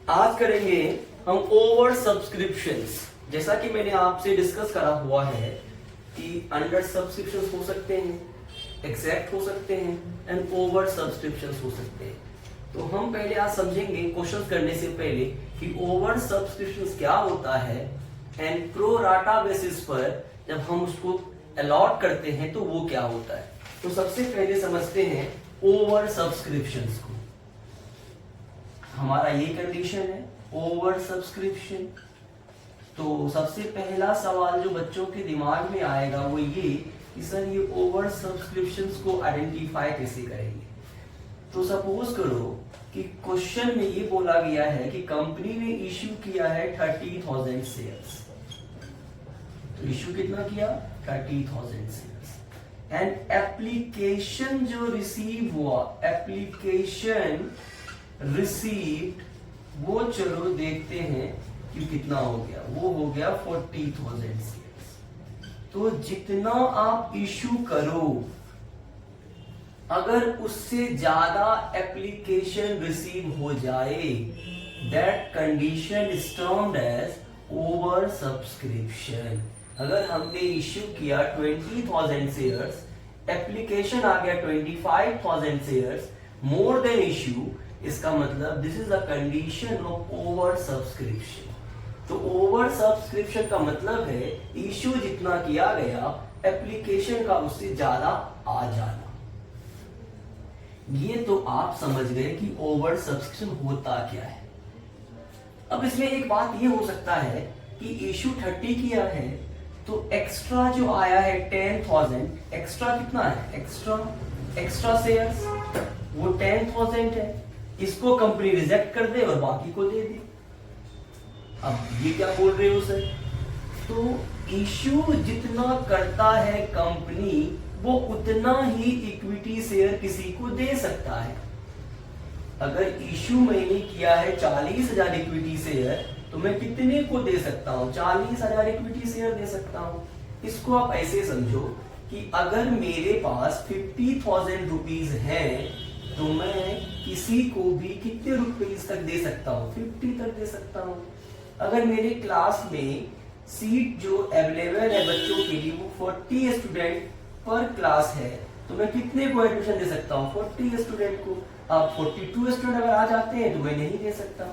आज करेंगे हम ओवर सब्सक्रिप्शंस। जैसा कि मैंने आपसे डिस्कस करा हुआ है कि अंडर सब्सक्रिप्शंस हो सकते हैं, एग्जैक्ट हो सकते हैं एंड ओवर सब्सक्रिप्शंस हो सकते हैं। तो हम पहले आज समझेंगे क्वेश्चन करने से पहले कि ओवर सब्सक्रिप्शंस क्या होता है एंड प्रो राटा बेसिस पर जब हम उसको अलॉट करते हैं तो वो क्या होता है। तो सबसे पहले समझते हैं ओवर सब्सक्रिप्शंस को। हमारा ये कंडीशन है ओवर सब्सक्रिप्शन। तो सबसे पहला सवाल जो बच्चों के दिमाग में आएगा वो ये कि सर ये ओवर सब्सक्रिप्शंस को आइडेंटिफाई कैसे करेंगे। तो सपोज करो कि क्वेश्चन में ये बोला गया है कि कंपनी ने इश्यू किया है 30,000 शेयर्स। तो इश्यू कितना किया? 30,000 शेयर्स। एंड एप्लीकेशन जो रिसीव हुआ, एप्लीकेशन रिसीव्ड, वो चलो देखते हैं कि कितना हो गया। वो हो गया 40,000 शेयर्स। तो जितना आप इश्यू करो अगर उससे ज्यादा एप्लीकेशन रिसीव हो जाए that condition is termed as oversubscription. अगर हमने इश्यू किया 20,000 शेयर्स, एप्लीकेशन आ गया 25,000 शेयर्स मोर देन इश्यू, इसका मतलब this is a condition of over subscription. तो ओवर सब्सक्रिप्शन का मतलब है इश्यू जितना किया गया एप्लीकेशन का उससे ज्यादा आ जाना। ये तो आप समझ गए कि ओवर सब्सक्रिप्शन होता क्या है। अब इसमें एक बात ये हो सकता है कि इश्यू 30 किया है तो एक्स्ट्रा जो आया है 10,000, एक्स्ट्रा कितना है? एक्स्ट्रा शेयर्स वो 10,000 है। इसको कंपनी रिजेक्ट कर दे और बाकी को दे दे। अब ये क्या बोल रहे हो सर? तो इश्यू जितना करता है कंपनी वो उतना ही इक्विटी शेयर किसी को दे सकता है। अगर इश्यू मैंने किया है 40,000 इक्विटी शेयर तो मैं कितने को दे सकता हूं? 40,000 इक्विटी शेयर दे सकता हूं। इसको आप ऐसे समझो कि अगर मेरे पास 50,000 रुपीज है तो मैं किसी को भी कितने रुपीज तक दे सकता हूं? 50 तक दे सकता हूं। अगर मेरे क्लास में सीट जो अवेलेबल है बच्चों के लिए वो 40 स्टूडेंट पर क्लास है तो मैं कितने को एडमिशन दे सकता हूं? 40 स्टूडेंट को। अब 42 स्टूडेंट अगर आ जाते हैं तो मैं नहीं दे सकता।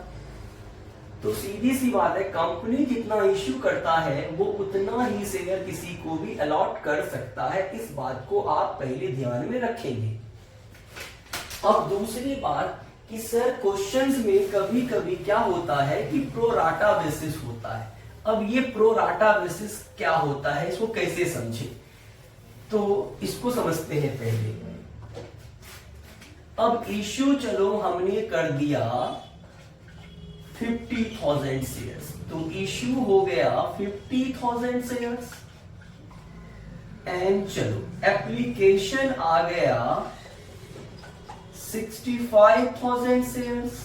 तो सीधी सी बात है, कंपनी जितना इश्यू करता है वो उतना ही शेयर किसी को भी अलॉट कर सकता है। इस बात को आप पहले ध्यान में रखेंगे। अब दूसरी बात कि सर क्वेश्चंस में कभी कभी क्या होता है कि प्रो राटा बेसिस होता है। अब ये प्रो राटा बेसिस क्या होता है, इसको कैसे समझे? तो इसको समझते हैं पहले। अब इश्यू चलो हमने कर दिया 50,000 शेयर्स। तो इश्यू हो गया 50,000 शेयर्स एंड चलो एप्लीकेशन आ गया 65,000 शेयर्स।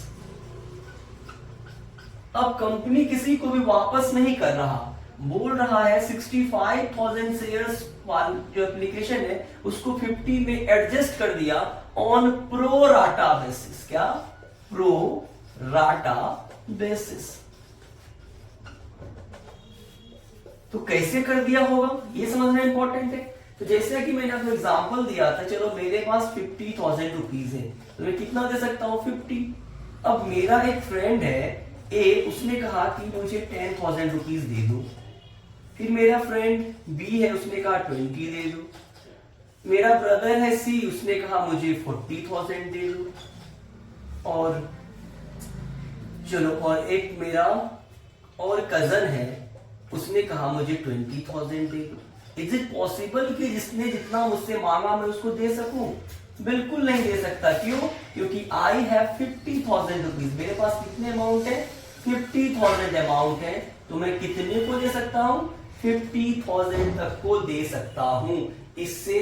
अब कंपनी किसी को भी वापस नहीं कर रहा, बोल रहा है 65,000 शेयर्स जो एप्लीकेशन है उसको 50 में एडजस्ट कर दिया ऑन प्रो राटा बेसिस। क्या? Pro rata basis. तो कैसे कर दिया होगा ये समझना इंपॉर्टेंट है। तो जैसे कि मैंने आपको एग्जांपल दिया था, चलो मेरे पास 50,000 रुपीज है तो मैं कितना दे सकता हूं? 50। अब मेरा एक फ्रेंड है ए, उसने कहा कि मुझे 10,000 रुपीज दे दो। फिर मेरा फ्रेंड बी है, उसने कहा 20 दे दो। मेरा ब्रदर है सी, उसने कहा मुझे 40,000 दे दो। और चलो और एक मेरा और कजन है, उसने कहा मुझे 20,000 दे दो। इज इट पॉसिबल कि जिसने जितना मुझसे मांगा मैं उसको दे सकूं? बिल्कुल नहीं दे सकता। क्यों? क्योंकि आई हैव 50,000 रुपीज। मेरे पास कितने अमाउंट है? 50,000 अमाउंट है। तो मैं कितने को दे सकता हूं? 50,000 तक को दे सकता हूं। इससे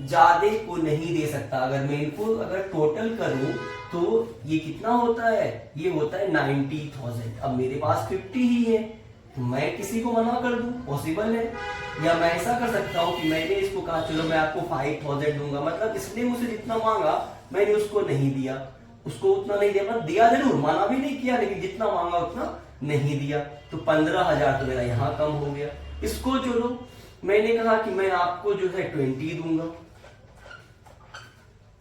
ज्यादा को नहीं दे सकता। अगर मैं इनको अगर टोटल करूं तो ये कितना होता है? ये होता है 90,000। अब मेरे पास 50 ही है तो मैं किसी को मना कर दूं? पॉसिबल है। या मैं ऐसा कर सकता हूं कि मैंने इसको कहा चलो मैं आपको 5,000 दूंगा, मतलब इसने मुझसे जितना मांगा मैंने उसको नहीं दिया। उसको उतना नहीं दिया, मतलब दिया जरूर, मना भी नहीं किया, लेकिन जितना मांगा उतना नहीं दिया। तो 15,000 तो मेरा यहां कम हो गया। इसको जोड़ो, मैंने कहा कि मैं आपको जो है 20 दूंगा,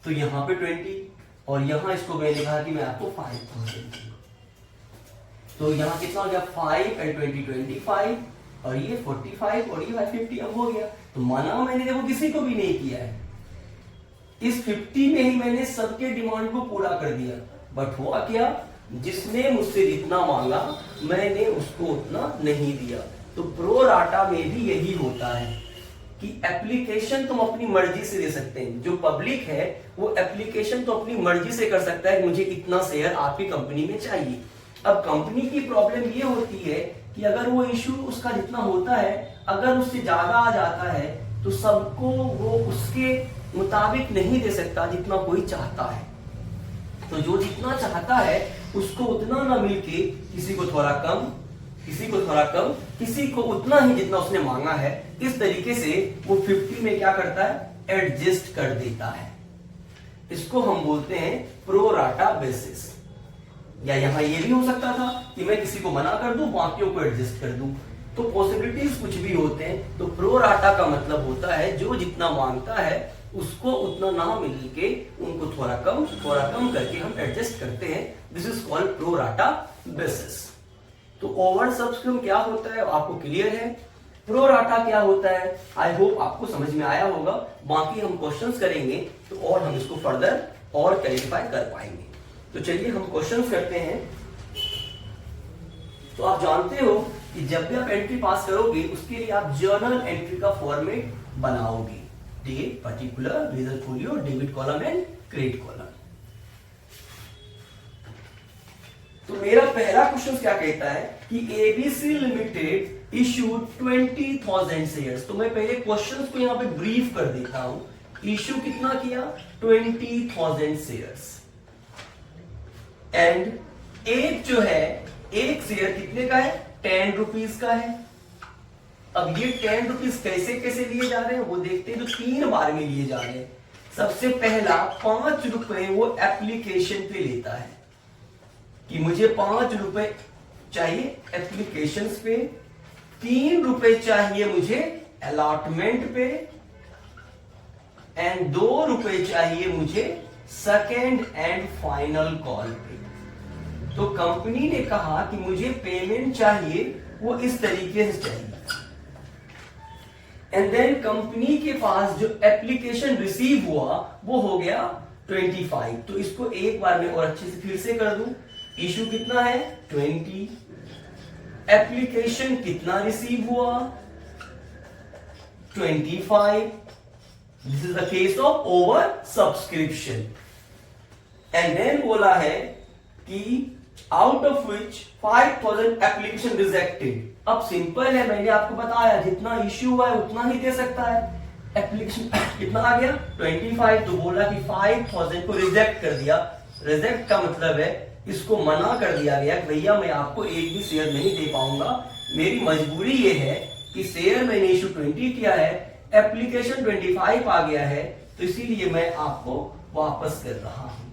तो यहां पे 20, और यहां इसको मैंने कहा कि मैं आपको 5,000 दूंगा। तो यहां कितना हो गया, 5 and 20 25, और ये 45 और ये 50 अब हो गया। तो मना मैंने देखो किसी को भी नहीं किया है, इस 50 में ही मैंने सबके डिमांड को पूरा कर दिया। बट हुआ क्या, जिसने मुझसे जितना मांगा मैंने उसको उतना नहीं दिया। तो प्रो राटा में भी यही होता है कि एप्लीकेशन तुम अपनी मर्जी से दे सकते हैं। जो पब्लिक है वो एप्लीकेशन तो अपनी मर्जी से कर सकता है कि मुझे इतना शेयर आपकी कंपनी में चाहिए। अब कंपनी की प्रॉब्लम ये होती है कि अगर वो इशू उसका जितना होता है, अगर उससे ज्यादा आ जाता है तो सबको वो उसके मुताबिक नहीं दे सकता जितना कोई चाहता है। तो जो जितना चाहता है उसको उतना ना मिलके किसी को थोड़ा कम, किसी को थोड़ा कम, किसी को उतना ही जितना उसने मांगा है, इस तरीके से वो 50 में क्या करता है, एडजस्ट कर देता है। इसको हम बोलते हैं प्रो राटा बेसिस। या यहां ये भी हो सकता था कि मैं किसी को मना कर दूं, बाकियों को एडजस्ट कर दूं। तो पॉसिबिलिटीज कुछ भी होते हैं। तो प्रो राटा का मतलब होता है जो जितना मांगता है उसको उतना ना मिलके उनको थोड़ा कम करके हम एडजस्ट करते हैं। This is called pro rata basis. तो ओवर सब्सक्रिप्शन क्या होता है आपको क्लियर है, प्रो राटा क्या होता है आई होप आपको समझ में आया होगा। बाकी हम क्वेश्चंस करेंगे तो और हम इसको फर्दर और क्लैरिफाई कर पाएंगे। तो चलिए हम क्वेश्चंस करते हैं। तो आप जानते हो कि जब भी आप एंट्री पास करोगे उसके लिए आप जर्नल एंट्री का फॉर्मेट बनाओगे, date, particular, reason, folio, debit column and credit column. तो मेरा पहला क्वेश्चन क्या कहता है कि एबीसी लिमिटेड इशूड 20,000 शेयर्स। तो मैं पहले क्वेश्चंस को यहां पे ब्रीफ कर देता हूं। इशू कितना किया, 20,000 शेयर्स, एंड एक जो है एक शेयर कितने का है, 10 रुपीज का है। अब ये 10 रुपीज कैसे कैसे लिए जा रहे हैं वो देखते हैं। तो 3 बार में लिए जा रहे हैं। सबसे पहला 5 रुपए वो एप्लीकेशन पे लेता है कि मुझे 5 रुपए चाहिए एप्लीकेशन पे, 3 रुपए चाहिए मुझे अलॉटमेंट पे, एंड 2 रुपए चाहिए मुझे सेकेंड एंड फाइनल कॉल पे। तो कंपनी ने कहा कि मुझे पेमेंट चाहिए वो इस तरीके से चाहिए, एंड देन कंपनी के पास जो एप्लीकेशन रिसीव हुआ वो हो गया 25। तो इसको एक बार में और अच्छे से फिर से कर दूं। इशू कितना है 20, एप्लीकेशन कितना रिसीव हुआ 25। This is the case of oversubscription. And then बोला है कि out of which 5,000 application rejected. अब सिंपल है, मैंने आपको बताया जितना इश्यू हुआ है उतना ही दे सकता है। एप्लीकेशन कितना आ गया 25, तो बोला कि 5,000 को रिजेक्ट कर दिया। रिजेक्ट का मतलब है इसको मना कर दिया गया कि भैया मैं आपको एक भी शेयर नहीं दे पाऊंगा, मेरी मजबूरी ये है कि शेयर मैंने इशू 20 किया है, एप्लीकेशन 25 आ गया है, तो इसीलिए मैं आपको वापस कर रहा हूं।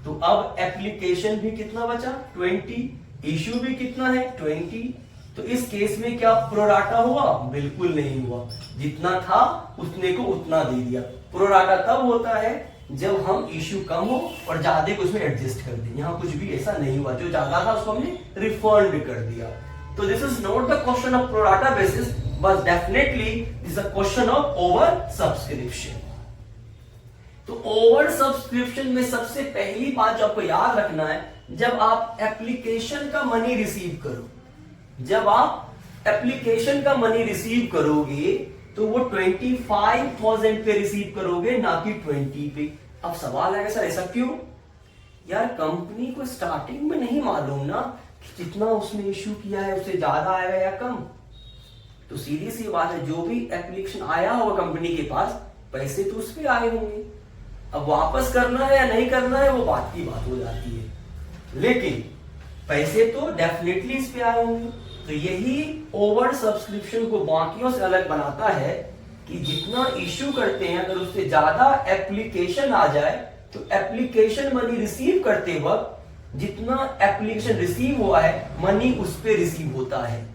तो अब एप्लीकेशन भी कितना बचा 20, इशू भी कितना है 20। तो इस केस में क्या प्रोराटा हुआ, बिल्कुल नहीं हुआ। जितना था उतने को उतना दे दिया। प्रोराटा तब होता है जब हम इश्यू कम हो और ज्यादा को उसमें एडजस्ट कर दें। यहां कुछ भी ऐसा नहीं हुआ, जो ज्यादा था उसको हमने रिफंड कर दिया। तो this is not the question of pro rata basis, but definitely this is a question of over subscription. तो ओवर सब्सक्रिप्शन में सबसे पहली बात जो आपको याद रखना है, जब आप एप्लीकेशन का मनी रिसीव करो, जब आप एप्लीकेशन का मनी रिसीव करोगे तो वो 25,000 पे रिसीव करोगे, ना कि 20 पे। अब सवाल है सर ऐसा क्यों? यार कंपनी को स्टार्टिंग में नहीं मालूम ना कि जितना उसने इश्यू किया है उससे ज्यादा आएगा या कम। तो सीधी सी बात है, जो भी एप्लीकेशन आया होगा कंपनी के पास, पैसे तो उस पर आए होंगे। अब वापस करना है या नहीं करना है वो बात की बात हो जाती है, लेकिन पैसे तो डेफिनेटली इस पे आए होंगे। तो यही ओवर सब्सक्रिप्शन को बाकियों से अलग बनाता है कि जितना इश्यू करते हैं अगर उससे ज्यादा एप्लीकेशन आ जाए तो एप्लीकेशन मनी रिसीव करते वक्त जितना एप्लीकेशन रिसीव हुआ है मनी उस पे रिसीव होता है।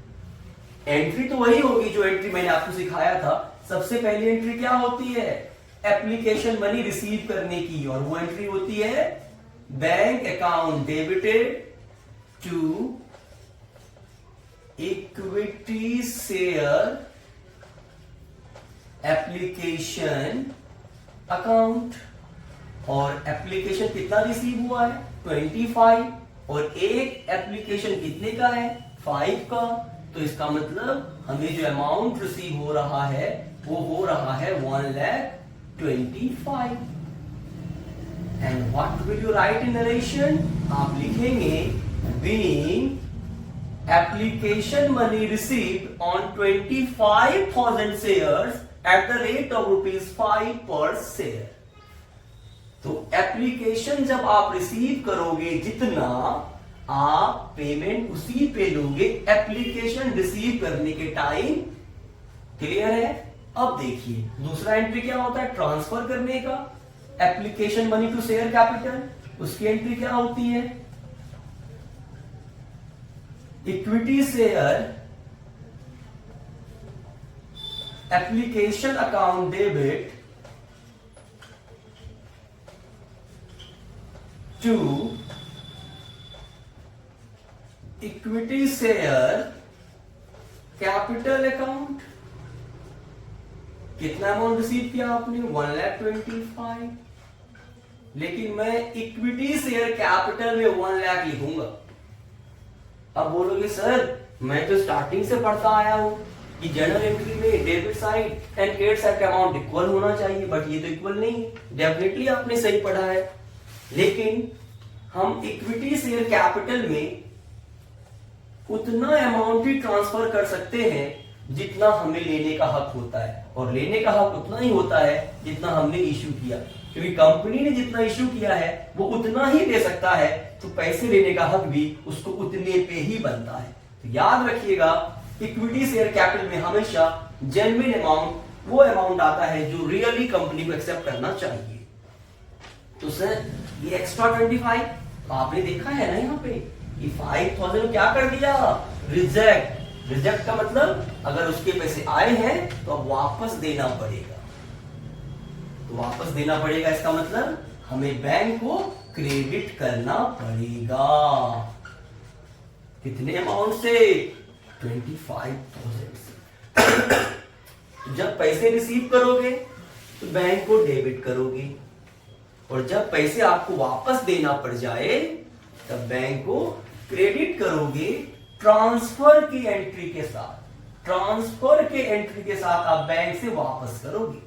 एंट्री तो वही होगी जो एंट्री मैंने आपको सिखाया था। सबसे पहली एंट्री क्या होती है? एप्लीकेशन मनी रिसीव करने की, और वो एंट्री होती है bank account debited to equity share application account. और एप्लीकेशन कितना रिसीव हुआ है? 25। और एक एप्लीकेशन कितने का है? 5 का। तो इसका मतलब हमें जो अमाउंट रिसीव हो रहा है वो हो रहा है 1,25,000। And what will you right in narration? आप लिखेंगे being application money received on 25,000 shares at the rate of ₹5 पर शेयर। तो एप्लीकेशन जब आप रिसीव करोगे जितना, आप पेमेंट उसी पे लोगे एप्लीकेशन रिसीव करने के टाइम। क्लियर है? अब देखिए दूसरा एंट्री क्या होता है? ट्रांसफर करने का application money to share capital. उसकी एंट्री क्या होती है? Equity share application account debit to equity share capital account. कितना अमाउंट रिसीव किया आपने? 1,25,000। लेकिन मैं इक्विटी शेयर कैपिटल में 1 लाख लिखूंगा। अब बोलोगे सर मैं तो स्टार्टिंग से पढ़ता आया हूं कि जनरल एंट्री में debit side and credit side का अमाउंट इक्वल होना चाहिए, बट ये तो इक्वल नहीं है। डेफिनेटली आपने सही पढ़ा है, लेकिन हम इक्विटी शेयर कैपिटल में उतना अमाउंट ही ट्रांसफर कर सकते हैं जितना हमें लेने का हक होता है, और लेने का हक उतना ही होता है जितना हमने इश्यू किया, क्योंकि कंपनी ने जितना इश्यू किया है वो उतना ही ले सकता है, तो पैसे लेने का हक भी उसको उतने पे ही बनता है। तो याद रखिएगा इक्विटी शेयर कैपिटल में हमेशा जेन्युइन अमाउंट वो अमाउंट आता है जो रियली कंपनी को एक्सेप्ट करना चाहिए। तो सर ये एक्स्ट्रा 25 आपने देखा है ना यहाँ पे कि 5,000 क्या कर दिया? रिजेक्ट। रिजेक्ट का मतलब अगर उसके पैसे आए हैं तो अब वापस देना पड़ेगा। तो वापस देना पड़ेगा इसका मतलब हमें बैंक को क्रेडिट करना पड़ेगा। कितने अमाउंट से? 25,000 से। जब पैसे रिसीव करोगे तो बैंक को डेबिट करोगे, और जब पैसे आपको वापस देना पड़ जाए तब बैंक को क्रेडिट करोगे ट्रांसफर की एंट्री के साथ। ट्रांसफर के एंट्री के साथ आप बैंक से वापस करोगे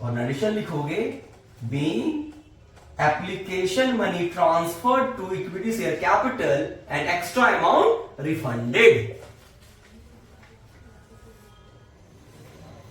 और नरेशन लिखोगे being application money transfer to equity share capital and extra amount refunded.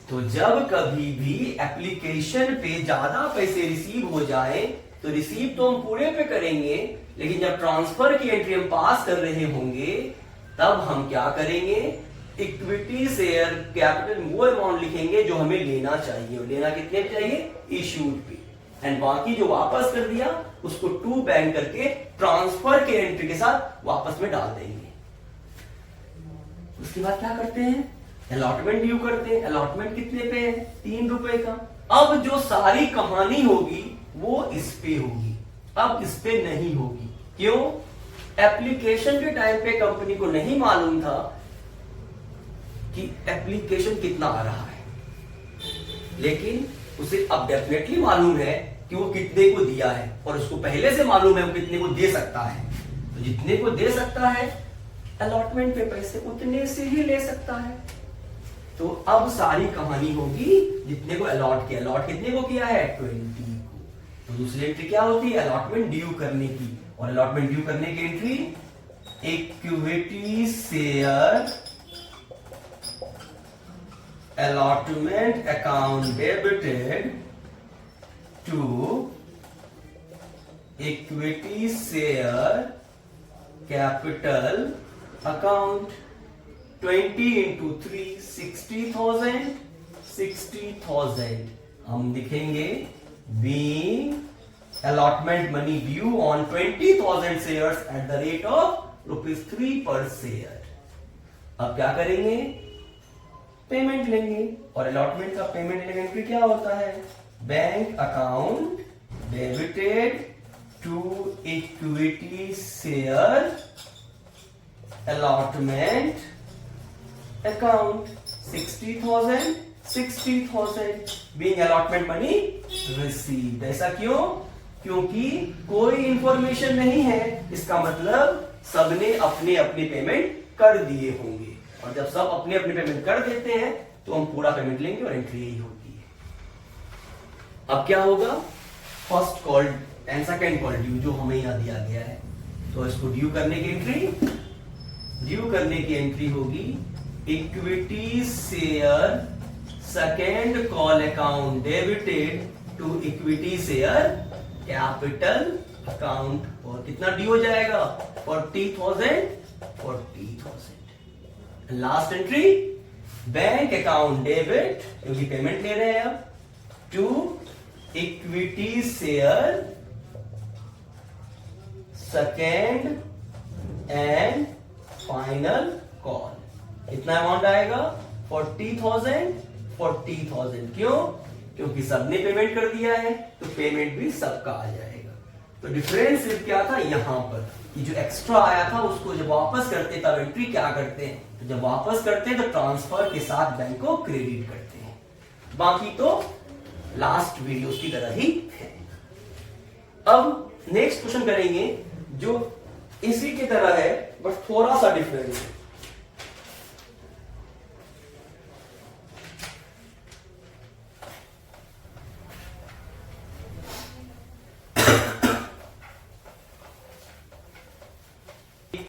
तो जब कभी भी एप्लीकेशन पे ज्यादा पैसे रिसीव हो जाए तो रिसीव तो हम पूरे पे करेंगे, लेकिन जब ट्रांसफर की एंट्री हम पास कर रहे होंगे तब हम क्या करेंगे? इक्विटी शेयर कैपिटल वो अमाउंट लिखेंगे जो हमें लेना चाहिए, और लेना कितने पे चाहिए? इश्यूड पे। एंड बाकी जो वापस कर दिया उसको टू बैंक करके ट्रांसफर के एंट्री के साथ वापस में डाल देंगे। उसके बाद क्या करते हैं? अलॉटमेंट ड्यू करते हैं। अलॉटमेंट कितने पे है? 3 रुपए का। अब जो सारी कहानी होगी वो इस पे होगी, अब इस पे नहीं होगी। क्यों? एप्लीकेशन के टाइम पे कंपनी को नहीं मालूम था कि एप्लीकेशन कितना आ रहा है, लेकिन उसे अब डेफिनेटली मालूम है कि वो कितने को दिया है, और उसको पहले से मालूम है वो कितने को दे सकता है। तो जितने को दे सकता है अलॉटमेंट पे पैसे उतने से ही ले सकता है। तो अब सारी कहानी होगी जितने को अलॉट किया। अलॉट कितने को किया है? 20 को। तो दूसरी एंट्री क्या होती है? अलॉटमेंट ड्यू करने की। और अलॉटमेंट ड्यू करने की entry equity share allotment account debited to equity share capital account 20 into 3 60,000 60,000 हम लिखेंगे being allotment money due on 20,000 shares at the rate of ₹3 per share। अब क्या करेंगे, पेमेंट लेंगे, और अलॉटमेंट का पेमेंट लेने का एंट्री क्या होता है, bank account debited to equity share allotment account 60,000 being allotment money received। ऐसा क्यों, क्योंकि कोई इंफॉर्मेशन नहीं है, इसका मतलब सबने अपने अपने पेमेंट कर दिए होंगे, और जब सब अपने अपने पेमेंट कर देते हैं तो हम पूरा पेमेंट लेंगे और एंट्री यही होती है। अब क्या होगा, first call and second call due जो हमें यहां दिया गया है, तो इसको ड्यू करने की एंट्री होगी equity share second call account debited to equity share capital account, और कितना ड्यू हो जाएगा, 40,000। Last entry bank account debit, क्योंकि पेमेंट ले रहे हैं अब, to equity share second and final call. कितना अमाउंट आएगा, 40,000। क्यों, क्योंकि सबने पेमेंट कर दिया है तो पेमेंट भी सबका आ जाएगा। तो डिफरेंस सिर्फ क्या था यहां पर, कि जो एक्स्ट्रा आया था उसको जब वापस करते तब एंट्री क्या करते हैं, तो जब वापस करते हैं तो ट्रांसफर के साथ बैंक को क्रेडिट करते हैं। बाकी तो लास्ट वीडियोस की तरह ही है। अब नेक्स्ट क्वेश्चन करेंगे जो इसी की तरह है बट थोड़ा सा डिफरेंस है।